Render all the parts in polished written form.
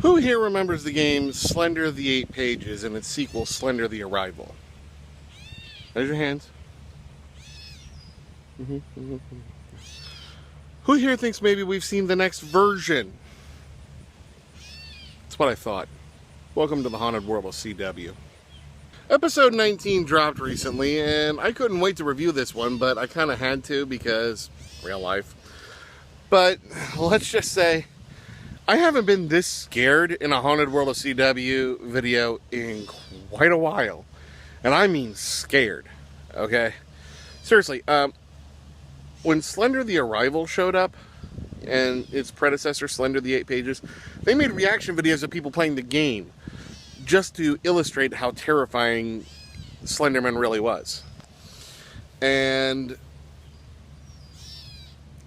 Who here remembers the game Slender the 8 Pages and its sequel Slender the Arrival? Raise your hands. Who here thinks maybe we've seen the next version? That's what I thought. Welcome to the Haunted World of CW. Episode 19 dropped recently, and I couldn't wait to review this one, but I kind of had to because real life. But let's just say, I haven't been this scared in a Haunted World of CW video in quite a while. And I mean scared, okay? Seriously, when Slender the Arrival showed up, and its predecessor, Slender the 8 Pages, they made reaction videos of people playing the game, just to illustrate how terrifying Slenderman really was. And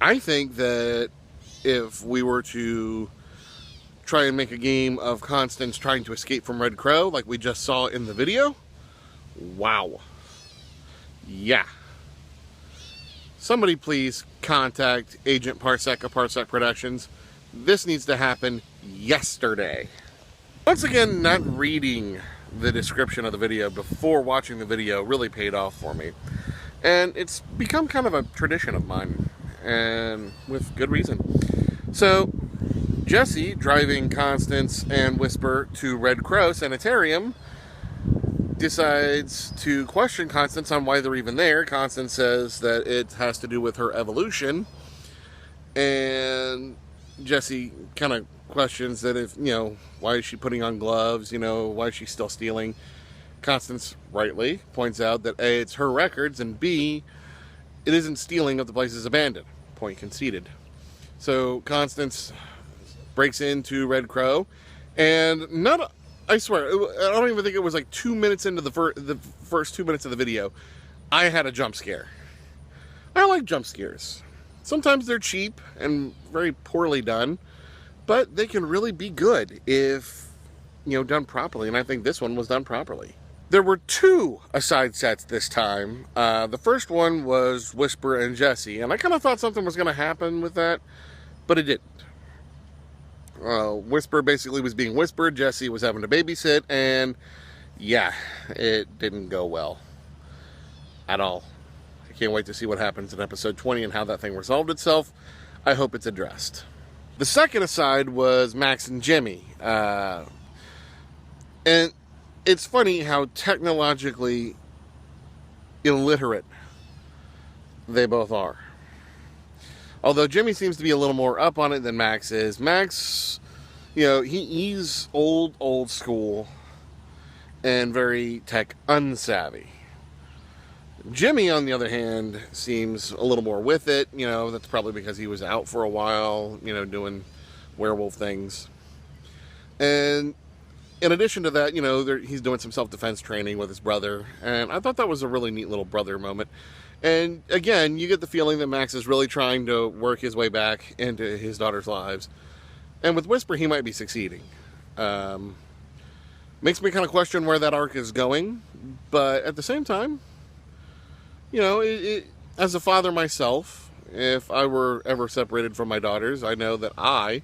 I think that if we were to try and make a game of Constance trying to escape from Red Crow, like we just saw in the video, wow. Yeah. Somebody please contact Agent Parsec of Parsec Productions. This needs to happen yesterday. Once again, not reading the description of the video before watching the video really paid off for me. And it's become kind of a tradition of mine, and with good reason. So, Jesse, driving Constance and Whisper to Red Crow Sanitarium, decides to question Constance on why they're even there. Constance says that it has to do with her evolution, and Jesse kind of questions that if, why is she putting on gloves, why is she still stealing? Constance rightly points out that A, it's her records, and B, it isn't stealing if the place is abandoned. Point conceded. So Constance breaks into Red Crow, and I swear, I don't even think it was like 2 minutes into the first 2 minutes of the video, I had a jump scare. I like jump scares. Sometimes they're cheap and very poorly done, but they can really be good if, done properly, and I think this one was done properly. There were two aside sets this time. The first one was Whisper and Jesse, and I kind of thought something was going to happen with that, but it didn't. Whisper basically was being whispered, Jesse was having to babysit, and yeah, it didn't go well at all. I can't wait to see what happens in episode 20 and how that thing resolved itself. I hope it's addressed. The second aside was Max and Jimmy, and it's funny how technologically illiterate they both are. Although Jimmy seems to be a little more up on it than Max is. Max, he's old school and very tech unsavvy. Jimmy, on the other hand, seems a little more with it. That's probably because he was out for a while, doing werewolf things. And in addition to that, he's doing some self-defense training with his brother. And I thought that was a really neat little brother moment. And again, you get the feeling that Max is really trying to work his way back into his daughter's lives. And with Whisper, he might be succeeding. Makes me kind of question where that arc is going. But at the same time, as a father myself, if I were ever separated from my daughters, I know that I,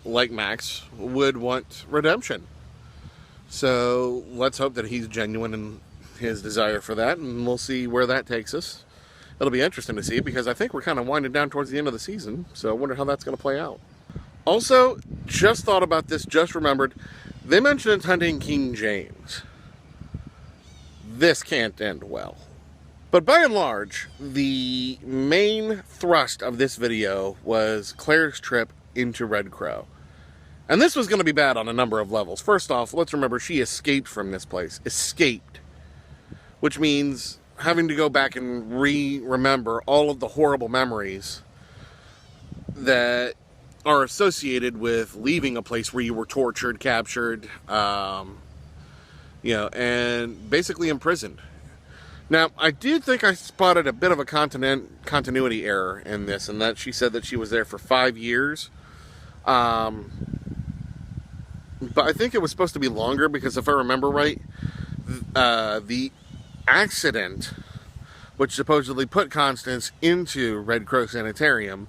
like Max, would want redemption. So let's hope that he's genuine in his desire for that, and we'll see where that takes us. It'll be interesting to see, because I think we're kind of winding down towards the end of the season, so I wonder how that's going to play out. Also, just thought about this, just remembered, they mentioned hunting King James. This can't end well. But by and large, the main thrust of this video was Claire's trip into Red Crow. And this was going to be bad on a number of levels. First off, let's remember she escaped from this place. Escaped. Which means having to go back and remember all of the horrible memories that are associated with leaving a place where you were tortured, captured, and basically imprisoned. Now, I did think I spotted a bit of a continuity error in this, and that she said that she was there for 5 years. But I think it was supposed to be longer, because if I remember right, the accident which supposedly put Constance into Red Crow Sanitarium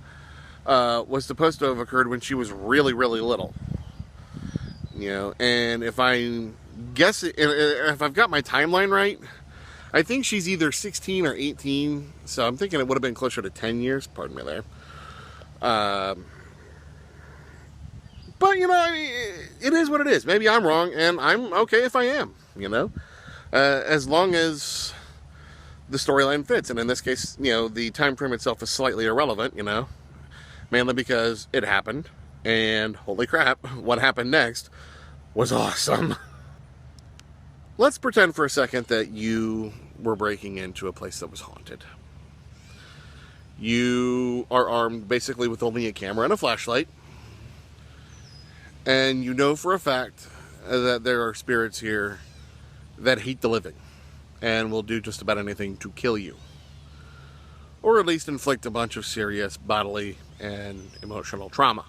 was supposed to have occurred when she was really, really little. You know, and if I'm guessing, if I've got my timeline right, I think she's either 16 or 18, so I'm thinking it would have been closer to 10 years, pardon me there. But, you know, I mean, it is what it is. Maybe I'm wrong, and I'm okay if I am, you know? As long as the storyline fits, and in this case, you know, the time frame itself is slightly irrelevant, you know? Mainly because it happened, and holy crap, what happened next was awesome. Let's pretend for a second that you were breaking into a place that was haunted. You are armed basically with only a camera and a flashlight. And you know for a fact that there are spirits here that hate the living and will do just about anything to kill you. Or at least inflict a bunch of serious bodily and emotional trauma.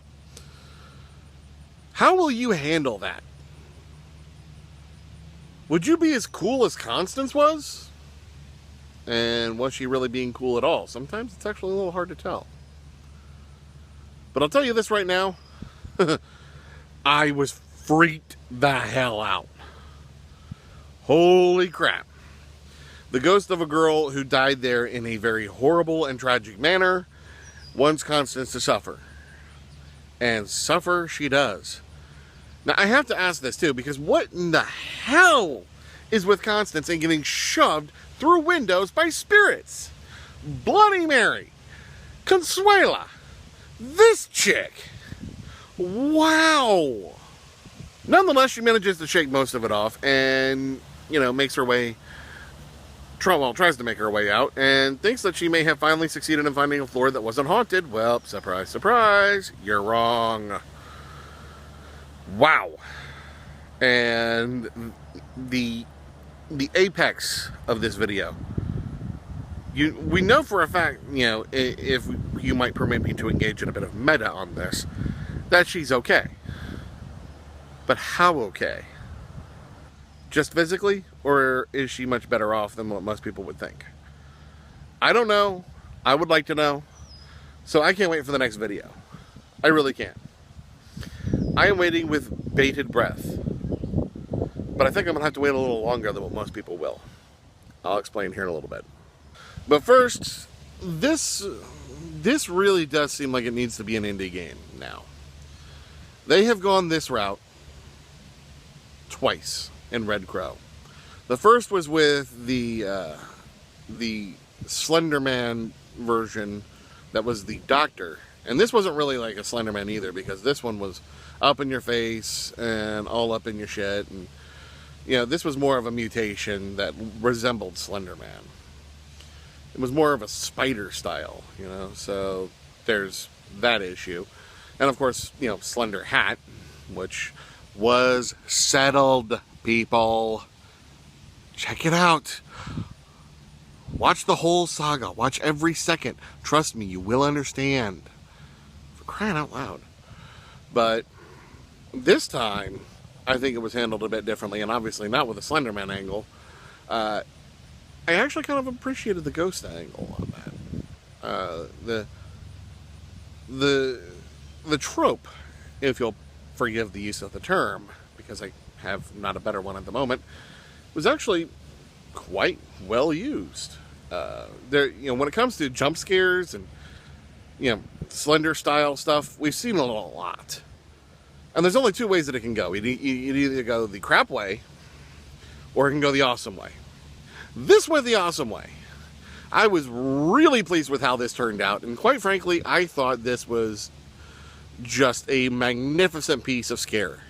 How will you handle that? Would you be as cool as Constance was? And was she really being cool at all? Sometimes it's actually a little hard to tell. But I'll tell you this right now. I was freaked the hell out. Holy crap. The ghost of a girl who died there in a very horrible and tragic manner wants Constance to suffer. And suffer she does. Now, I have to ask this, too, because what in the hell is with Constance and getting shoved through windows by spirits? Bloody Mary. Consuela. This chick. Wow. Nonetheless, she manages to shake most of it off and, you know, makes her way, tries to make her way out and thinks that she may have finally succeeded in finding a floor that wasn't haunted. Well, surprise, surprise, you're wrong. Wow. And the apex of this video. We know for a fact, you know, if you might permit me to engage in a bit of meta on this, that she's okay. But how okay? Just physically? Or is she much better off than what most people would think? I don't know. I would like to know. So I can't wait for the next video. I really can't. I am waiting with bated breath. But I think I'm going to have to wait a little longer than what most people will. I'll explain here in a little bit. But first, this really does seem like it needs to be an indie game now. They have gone this route twice in Red Crow. The first was with the Slenderman version that was the Doctor. And this wasn't really like a Slenderman either, because this one was up in your face and all up in your shit. And, you know, this was more of a mutation that resembled Slenderman. It was more of a spider style, you know, so there's that issue. And of course, you know, Slender Hat, which was settled, people. Check it out. Watch the whole saga. Watch every second. Trust me, you will understand. For crying out loud. But this time, I think it was handled a bit differently, and obviously not with a Slenderman angle. I actually kind of appreciated the ghost angle on that. The trope, if you'll forgive the use of the term, because I have not a better one at the moment, was actually quite well used. There, you know, when it comes to jump scares and, you know, Slender-style stuff, we've seen it a lot. And there's only two ways that it can go. It either go the crap way, or it can go the awesome way. This went the awesome way. I was really pleased with how this turned out, and quite frankly, I thought this was just a magnificent piece of scare.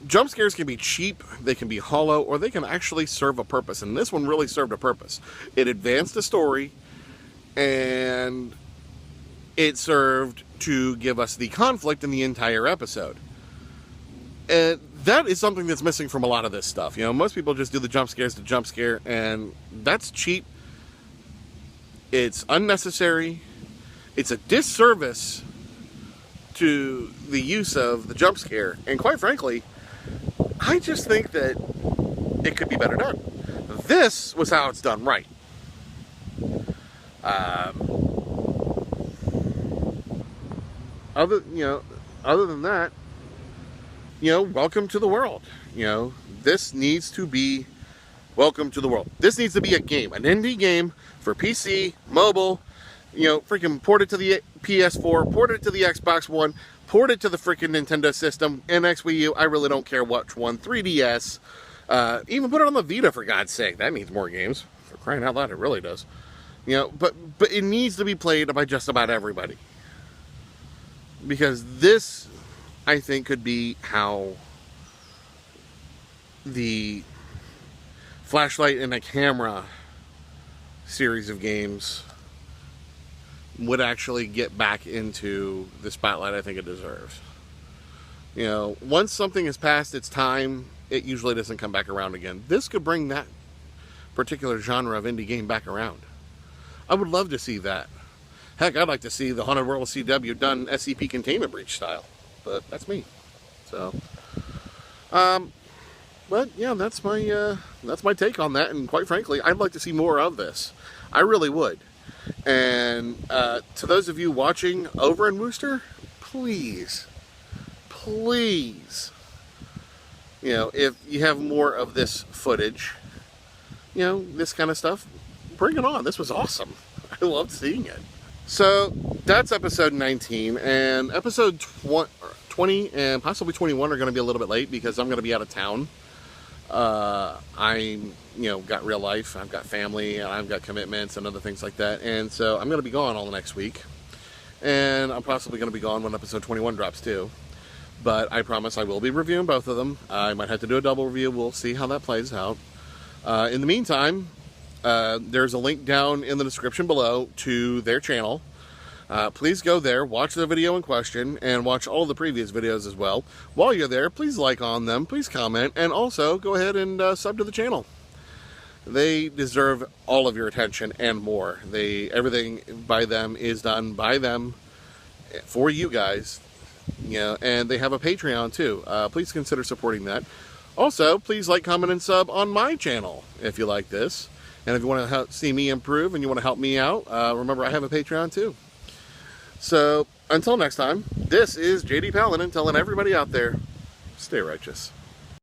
Jump scares can be cheap, they can be hollow, or they can actually serve a purpose, and this one really served a purpose. It advanced the story, and it served to give us the conflict in the entire episode. And that is something that's missing from a lot of this stuff. You know, most people just do the jump scares to jump scare, and that's cheap. It's unnecessary. It's a disservice to the use of the jump scare. And quite frankly, I just think that it could be better done. This was how it's done right. other than that, welcome to the world. This needs to be welcome to the world. This needs to be a game, an indie game for PC, mobile, freaking port it to the PS4, port it to the Xbox One, port it to the freaking Nintendo system, NX, Wii U, I really don't care which one, 3DS, even put it on the Vita, for God's sake. That needs more games. For crying out loud, it really does. But it needs to be played by just about everybody. Because this, I think, could be how the flashlight and a camera series of games would actually get back into the spotlight I think it deserves. Once something has passed its time, it usually doesn't come back around again. This could bring that particular genre of indie game back around. I would love to see that. Heck, I'd like to see the Haunted World CW done SCP Containment Breach style, but that's me. So, but yeah, that's my take on that. And quite frankly, I'd like to see more of this. I really would. And to those of you watching over in Worcester, please, if you have more of this footage, this kind of stuff, bring it on. This was awesome. I loved seeing it. So that's episode 19, and episode 20 and possibly 21 are going to be a little bit late because I'm going to be out of town. I'm, got real life, I've got family, and I've got commitments and other things like that, and so I'm going to be gone all the next week, and I'm possibly going to be gone when episode 21 drops too, but I promise I will be reviewing both of them. I might have to do a double review. We'll see how that plays out. In the meantime, there's a link down in the description below to their channel. Please go there, watch the video in question, and watch all the previous videos as well. While you're there, please like on them, please comment, and also go ahead and sub to the channel. They deserve all of your attention and more. Everything by them is done by them for you guys. And they have a Patreon too. Please consider supporting that. Also, please like, comment, and sub on my channel if you like this. And if you want to see me improve and you want to help me out, remember I have a Patreon too. So, until next time, this is JDPaladin telling everybody out there, stay righteous.